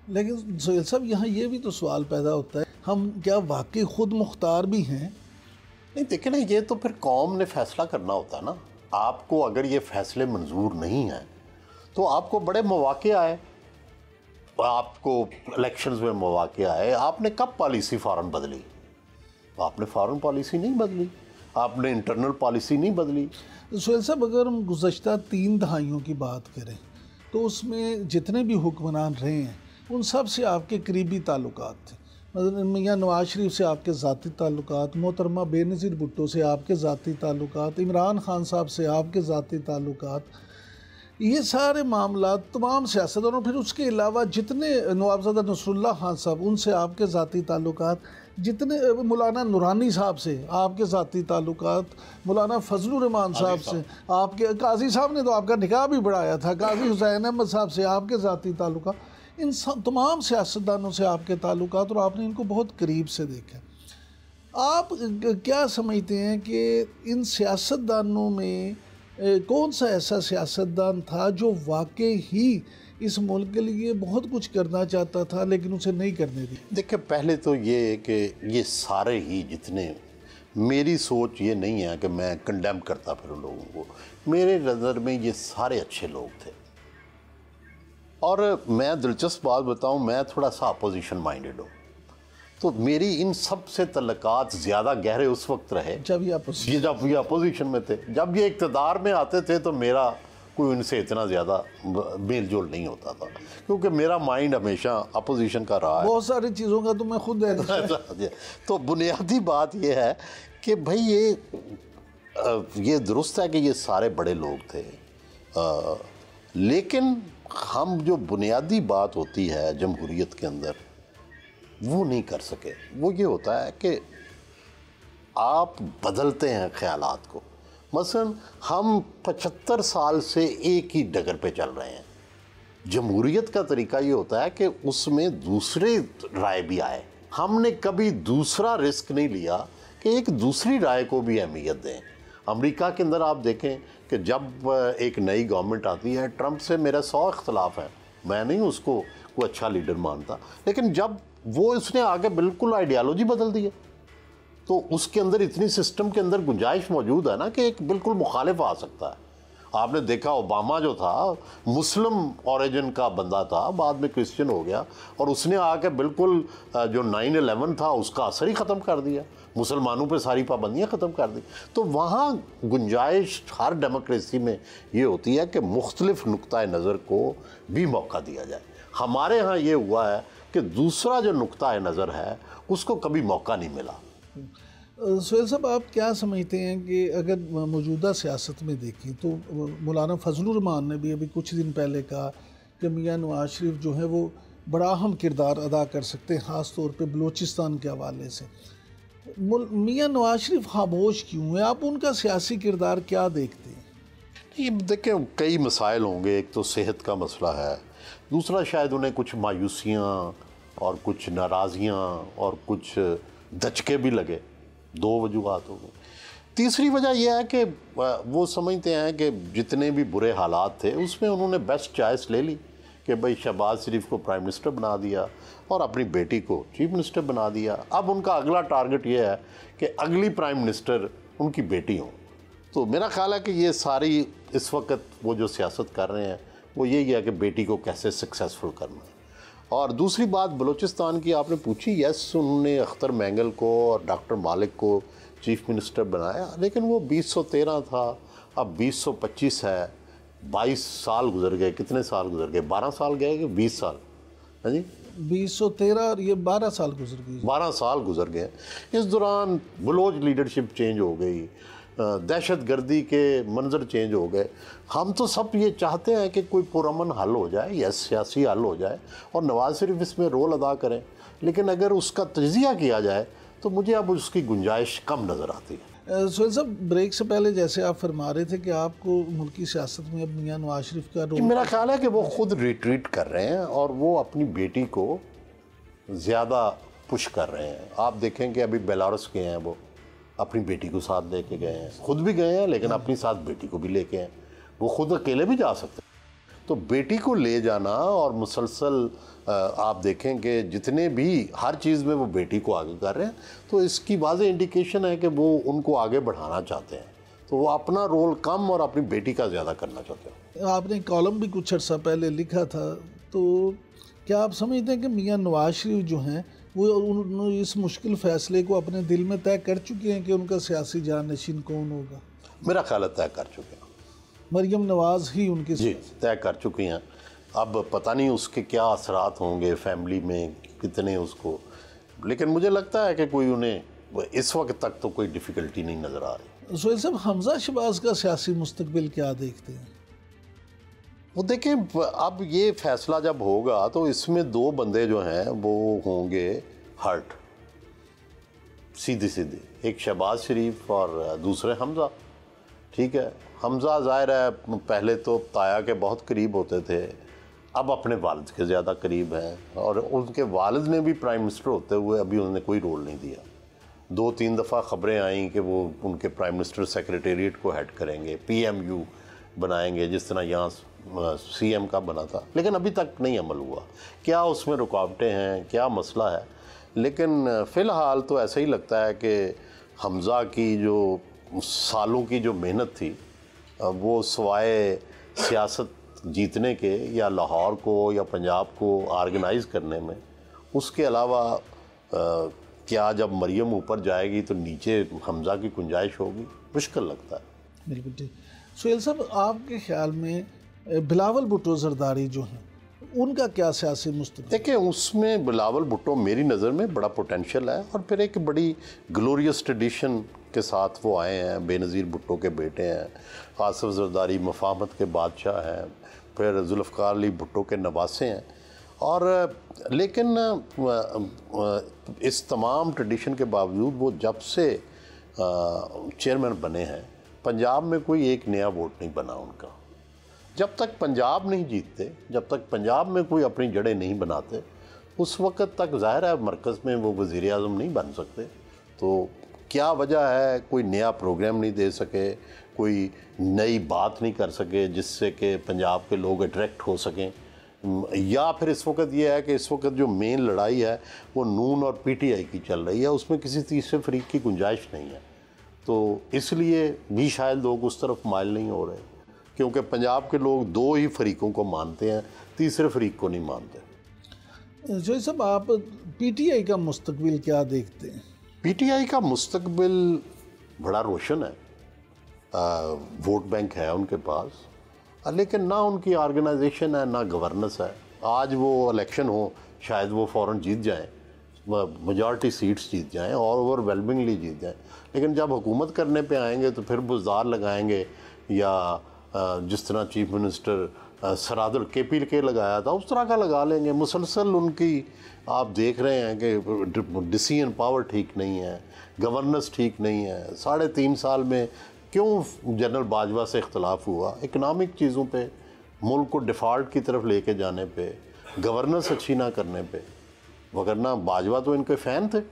लेकिन सोहेल साहब यहाँ ये भी तो सवाल पैदा होता है, हम क्या वाकई खुद मुख्तार भी हैं? नहीं देखे ना, ये तो फिर कौम ने फैसला करना होता है ना। आपको अगर ये फैसले मंजूर नहीं हैं तो आपको बड़े मौके आए, आपको इलेक्शंस में मौके आए, आपने कब पॉलिसी फ़ौरन बदली? आपने फ़ौरन पॉलिसी नहीं बदली, आपने इंटरनल पॉलिसी नहीं बदली। सोहेल साहब, अगर हम गुज़श्ता 3 दहाइयों की बात करें तो उसमें जितने भी हुक्मरान रहे हैं उन सब से आपके करीबी ताल्लुकात थे। मतलब मियाँ नवाज शरीफ से आपके ज़ाती ताल्लुकात, मोहतरमा बेनज़ीर भुट्टो से आपके ज़ाती ताल्लुकात, इमरान खान साहब से आपके ज़ाती ताल्लुकात, ये सारे मामला तमाम सियासतदानों, फिर उसके अलावा जितने नवाबज़ादा नसरुल्लाह खान साहब उनसे आपके ज़ाती ताल्लुकात, जितने मौलाना नूरानी साहब से आपके ज़ाती ताल्लुकात, मौलाना फजलुर रहमान साहब से आपके, काजी साहब ने तो आपका निकाह भी बढ़ाया था, काजी हुसैन अहमद साहब से आपके ज़ाती ताल्लुकात, इन तमाम सियासतदानों से आपके ताल्लुकात, और आपने इनको बहुत करीब से देखा। आप क्या समझते हैं कि इन सियासतदानों में कौन सा ऐसा सियासतदान था जो वाकई ही इस मुल्क के लिए बहुत कुछ करना चाहता था लेकिन उसे नहीं करने दी? देखिए, पहले तो ये कि ये सारे ही जितने, मेरी सोच ये नहीं है कि मैं कंडेम करता फिर लोगों को, मेरे नज़र में ये सारे अच्छे लोग थे। और मैं दिलचस्प बात बताऊं, मैं थोड़ा सा अपोजिशन माइंडेड हूँ, तो मेरी इन सब से तल्लुकात ज़्यादा गहरे उस वक्त रहे जब ये अपोजिशन में थे। जब ये इक़्तिदार में आते थे तो मेरा कोई उनसे इतना ज़्यादा मेल जोल नहीं होता था, क्योंकि मेरा माइंड हमेशा अपोजिशन का रहा है। बहुत सारी चीज़ों का तो मैं खुद तो बुनियादी बात ये है कि भाई ये दुरुस्त है कि ये सारे बड़े लोग थे, लेकिन हम जो बुनियादी बात होती है जमहूरियत के अंदर वो नहीं कर सके। वो ये होता है कि आप बदलते हैं ख्यालात को। मसलन हम 75 साल से एक ही डगर पे चल रहे हैं। जमहूरियत का तरीका ये होता है कि उसमें दूसरे राय भी आए। हमने कभी दूसरा रिस्क नहीं लिया कि एक दूसरी राय को भी अहमियत दें। अमेरिका के अंदर आप देखें कि जब एक नई गवर्नमेंट आती है, ट्रंप से मेरा 100 इख्तलाफ है, मैं नहीं उसको कोई अच्छा लीडर मानता, लेकिन जब वो उसने आगे बिल्कुल आइडियालॉजी बदल दी है तो उसके अंदर इतनी सिस्टम के अंदर गुंजाइश मौजूद है ना कि एक बिल्कुल मुखालिफ आ सकता है। आपने देखा ओबामा जो था मुस्लिम ओरिजिन का बंदा था, बाद में क्रिश्चियन हो गया, और उसने आके बिल्कुल जो 9/11 था उसका असर ही ख़त्म कर दिया, मुसलमानों पे सारी पाबंदियां ख़त्म कर दी। तो वहाँ गुंजाइश हर डेमोक्रेसी में ये होती है कि मुख्तलिफ नुक्ता नज़र को भी मौका दिया जाए। हमारे यहाँ ये हुआ है कि दूसरा जो नुक्ता नज़र है उसको कभी मौका नहीं मिला। सोहेल साहब, आप क्या समझते हैं कि अगर मौजूदा सियासत में देखें तो मौलाना फजलुर रहमान ने भी अभी कुछ दिन पहले कहा कि मियाँ नवाज शरीफ जो है वो बड़ा अहम किरदार अदा कर सकते हैं, ख़ास तौर पे बलूचिस्तान के हवाले से। मियाँ नवाज शरीफ खामोश क्यों है? आप उनका सियासी किरदार क्या देखते हैं? ये देखें, कई मसाइल होंगे। एक तो सेहत का मसला है, दूसरा शायद उन्हें कुछ मायूसियाँ और कुछ नाराज़ियाँ और कुछ धचके भी लगे। 2 वजूहात हो गई। तीसरी वजह यह है कि वो समझते हैं कि जितने भी बुरे हालात थे उसमें उन्होंने बेस्ट चॉइस ले ली कि भाई शहबाज शरीफ को प्राइम मिनिस्टर बना दिया और अपनी बेटी को चीफ मिनिस्टर बना दिया। अब उनका अगला टारगेट ये है कि अगली प्राइम मिनिस्टर उनकी बेटी हो। तो मेरा ख्याल है कि ये सारी इस वक्त वो जो सियासत कर रहे हैं वो यही है कि बेटी को कैसे सक्सेसफुल करना है। और दूसरी बात बलूचिस्तान की आपने पूछी, यस उन्होंने अख्तर मैंगल को और डॉक्टर मालिक को चीफ मिनिस्टर बनाया, लेकिन वो 2013 था, अब 2025 है, 22 साल गुजर गए। कितने साल गुजर गए? 12 साल गए कि 20 साल? हाँ जी, 2013 और ये 12 साल गुजर गए। 12 साल गुजर गए। इस दौरान बलोच लीडरशिप चेंज हो गई, दहशत गर्दी के मंजर चेंज हो गए। हम तो सब ये चाहते हैं कि कोई पुरअमन हल हो जाए या सियासी हल हो जाए और नवाज शरीफ इसमें रोल अदा करें, लेकिन अगर उसका तजिया किया जाए तो मुझे अब उसकी गुंजाइश कम नज़र आती है। सोहेल साहब, ब्रेक से पहले जैसे आप फरमा रहे थे कि आपको मुल्की सियासत में अब मियाँ नवाज शरीफ का रोल, मेरा ख्याल है कि वो खुद रिट्रीट कर रहे हैं और वो अपनी बेटी को ज़्यादा पुश कर रहे हैं। आप देखें कि अभी बेलारूस गए हैं, वो अपनी बेटी को साथ लेके गए हैं, खुद भी गए हैं लेकिन अपनी साथ बेटी को भी लेके हैं। वो खुद अकेले भी जा सकते हैं, तो बेटी को ले जाना और मुसलसल आप देखें कि जितने भी हर चीज़ में वो बेटी को आगे कर रहे हैं, तो इसकी वाज़ेह इंडिकेशन है कि वो उनको आगे बढ़ाना चाहते हैं, तो वो अपना रोल कम और अपनी बेटी का ज़्यादा करना चाहते हैं। आपने कॉलम भी कुछ अर्सा पहले लिखा था, तो क्या आप समझते हैं कि मियां नवाज शरीफ जो हैं वो इस मुश्किल फ़ैसले को अपने दिल में तय कर चुके हैं कि उनका सियासी जानशीन कौन होगा? मेरा ख्याल है तय कर चुके हैं। मरियम नवाज ही उनकी जी तय कर चुकी हैं। अब पता नहीं उसके क्या असरात होंगे फैमिली में, कितने उसको, लेकिन मुझे लगता है कि कोई उन्हें इस वक्त तक तो कोई डिफ़िकल्टी नहीं नज़र आ रही। सोहेल साहब, हमजा शहबाज का सियासी मुस्तकबिल क्या देखते हैं? वो देखें, अब ये फैसला जब होगा तो इसमें दो बंदे जो हैं वो होंगे हर्ट, सीधी सीधी, एक शहबाज शरीफ और दूसरे हमजा। ठीक है, हमजा ज़ाहिर है पहले तो ताया के बहुत करीब होते थे, अब अपने वालिद के ज़्यादा करीब हैं, और उनके वालिद ने भी प्राइम मिनिस्टर होते हुए अभी उन्होंने कोई रोल नहीं दिया। 2-3 दफ़ा ख़बरें आईं कि वो उनके प्राइम मिनिस्टर सेक्रेटेरिएट को हेड करेंगे, PMU बनाएंगे जिस तरह यहाँ CM का बना था, लेकिन अभी तक नहीं अमल हुआ। क्या उसमें रुकावटें हैं, क्या मसला है? लेकिन फ़िलहाल तो ऐसा ही लगता है कि हमज़ा की जो सालों की जो मेहनत थी वो सिवाय सियासत जीतने के या लाहौर को या पंजाब को ऑर्गेनाइज़ करने में, उसके अलावा क्या जब मरियम ऊपर जाएगी तो नीचे हमज़ा की गुंजाइश होगी? मुश्किल लगता है। बिल्कुल ठीक। सोहेल साहब, आपके ख्याल में बिलावल भुट्टो जरदारी जो हैं उनका क्या सियासी मुस्तकबिल? देखिए, उसमें बिलावल भुट्टो मेरी नज़र में बड़ा पोटेंशियल है, और फिर एक बड़ी ग्लोरियस ट्रेडिशन के साथ वो आए हैं। बेनज़ीर भुट्टो के बेटे हैं, आसिफ जरदारी मफाहमत के बादशाह हैं, फिर जुल्फ़िकार अली भुट्टो के नवासे हैं। और लेकिन इस तमाम ट्रेडिशन के बावजूद वो जब से चेयरमैन बने हैं, पंजाब में कोई एक नया वोट नहीं बना उनका। जब तक पंजाब नहीं जीतते, जब तक पंजाब में कोई अपनी जड़ें नहीं बनाते, उस वक्त तक ज़ाहिर है मरकज़ में वो वज़ीर आज़म नहीं बन सकते। तो क्या वजह है? कोई नया प्रोग्राम नहीं दे सके, कोई नई बात नहीं कर सके जिससे कि पंजाब के लोग अट्रैक्ट हो सकें, या फिर इस वक्त ये है कि इस वक्त जो मेन लड़ाई है वो नून और PTI की चल रही है, उसमें किसी तीसरे फरीक की गुंजाइश नहीं है। तो इसलिए भी शायद लोग उस तरफ माइल नहीं हो रहे, क्योंकि पंजाब के लोग दो ही फरीकों को मानते हैं, तीसरे फरीक को नहीं मानते। जो सब आप PTI का मुस्तकबिल क्या देखते हैं? PTI का मुस्तकबिल बड़ा रोशन है। वोट बैंक है उनके पास, लेकिन ना उनकी ऑर्गेनाइजेशन है, ना गवर्नेंस है। आज वो इलेक्शन हो, शायद वो फ़ौरन जीत जाएं, मेजॉरिटी सीट्स जीत जाएं और ओवरवेलमिंगली जीत जाएं, लेकिन जब हुकूमत करने पे आएंगे तो फिर बुज़दार लगाएंगे, या जिस तरह चीफ मिनिस्टर सरादुल KPK लगाया था उस तरह का लगा लेंगे। मुसलसल उनकी आप देख रहे हैं कि डिसीजन पावर ठीक नहीं है, गवर्नेंस ठीक नहीं है। 3.5 साल में क्यों जनरल बाजवा से इख्तलाफ हुआ? इकनॉमिक चीज़ों पे, मुल्क को डिफ़ॉल्ट की तरफ लेके जाने पे, गवर्नेंस अच्छी ना करने पे, वगरना बाजवा तो इनके फ़ैन थे।